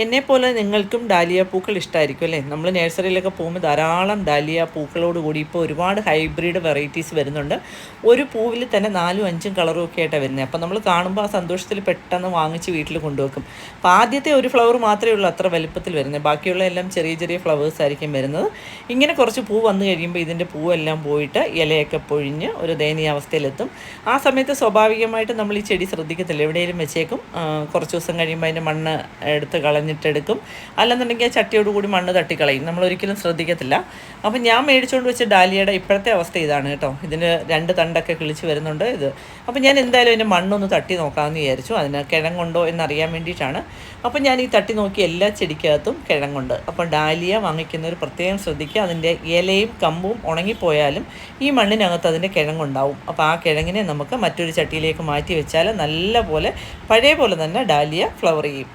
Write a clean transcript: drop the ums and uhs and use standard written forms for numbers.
എന്നെപ്പോലെ നിങ്ങൾക്കും ഡാലിയ പൂക്കൾ ഇഷ്ടമായിരിക്കും അല്ലേ? നമ്മൾ നഴ്സറിയിലൊക്കെ പോകുമ്പോൾ ധാരാളം ഡാലിയ പൂക്കളോട് കൂടി ഇപ്പോൾ ഒരുപാട് ഹൈബ്രിഡ് വെറൈറ്റീസ് വരുന്നുണ്ട്. ഒരു പൂവിൽ തന്നെ 4ഉം 5ഉം കളറും ഒക്കെ ആയിട്ടാണ് വരുന്നത്. അപ്പോൾ നമ്മൾ കാണുമ്പോൾ ആ സന്തോഷത്തിൽ പെട്ടെന്ന് വാങ്ങിച്ച് വീട്ടിൽ കൊണ്ടുവെക്കും. അപ്പോൾ ആദ്യത്തെ ഒരു ഫ്ലവർ മാത്രമേ ഉള്ളൂ അത്ര വലുപ്പത്തിൽ വരുന്നത്. ബാക്കിയുള്ള എല്ലാം ചെറിയ ചെറിയ ഫ്ലവേഴ്സ് ആയിരിക്കും വരുന്നത്. ഇങ്ങനെ കുറച്ച് പൂ വന്നു കഴിയുമ്പോൾ ഇതിൻ്റെ പൂവെല്ലാം പോയിട്ട് ഇലയൊക്കെ പൊഴിഞ്ഞ് ഒരു ദയനീയാവസ്ഥയിലെത്തും. ആ സമയത്ത് സ്വാഭാവികമായിട്ട് നമ്മൾ ഈ ചെടി ശ്രദ്ധിക്കത്തില്ല, എവിടെയെങ്കിലും വെച്ചേക്കും. കുറച്ച് ദിവസം കഴിയുമ്പോൾ അതിൻ്റെ മണ്ണ് എടുത്ത് കളഞ്ഞിട്ടെടുക്കും. അല്ലെന്നുണ്ടെങ്കിൽ ആ ചട്ടിയോട് കൂടി മണ്ണ് തട്ടിക്കളയും. നമ്മളൊരിക്കലും ശ്രദ്ധിക്കത്തില്ല. അപ്പം ഞാൻ മേടിച്ചുകൊണ്ട് വെച്ച ഡാലിയയുടെ ഇപ്പോഴത്തെ അവസ്ഥ ഇതാണ് കേട്ടോ. ഇതിന് 2 തണ്ടൊക്കെ കിളിച്ച് വരുന്നുണ്ട് ഇത്. അപ്പം ഞാൻ എന്തായാലും അതിൻ്റെ മണ്ണൊന്ന് തട്ടി നോക്കാമെന്ന് വിചാരിച്ചു. അതിന് കിഴങ്ങുണ്ടോ എന്നറിയാൻ വേണ്ടിയിട്ടാണ്. അപ്പം ഞാൻ ഈ തട്ടി നോക്കി എല്ലാ ചെടിക്കകത്തും കിഴങ്ങുണ്ട്. അപ്പം ഡാലിയ വാങ്ങിക്കുന്നവർ പ്രത്യേകം ശ്രദ്ധിക്കുക. അതിൻ്റെ ഇലയും കമ്പും ഉണങ്ങിപ്പോയാലും ഈ മണ്ണിനകത്ത് അതിൻ്റെ കിഴങ്ങുണ്ടാവും. അപ്പോൾ ആ കിഴങ്ങിനെ നമുക്ക് മറ്റൊരു ചട്ടിയിലേക്ക് മാറ്റി വെച്ചാൽ നല്ല പോലെ പഴയ പോലെ തന്നെ ഡാലിയ ഫ്ലവർ ചെയ്യും.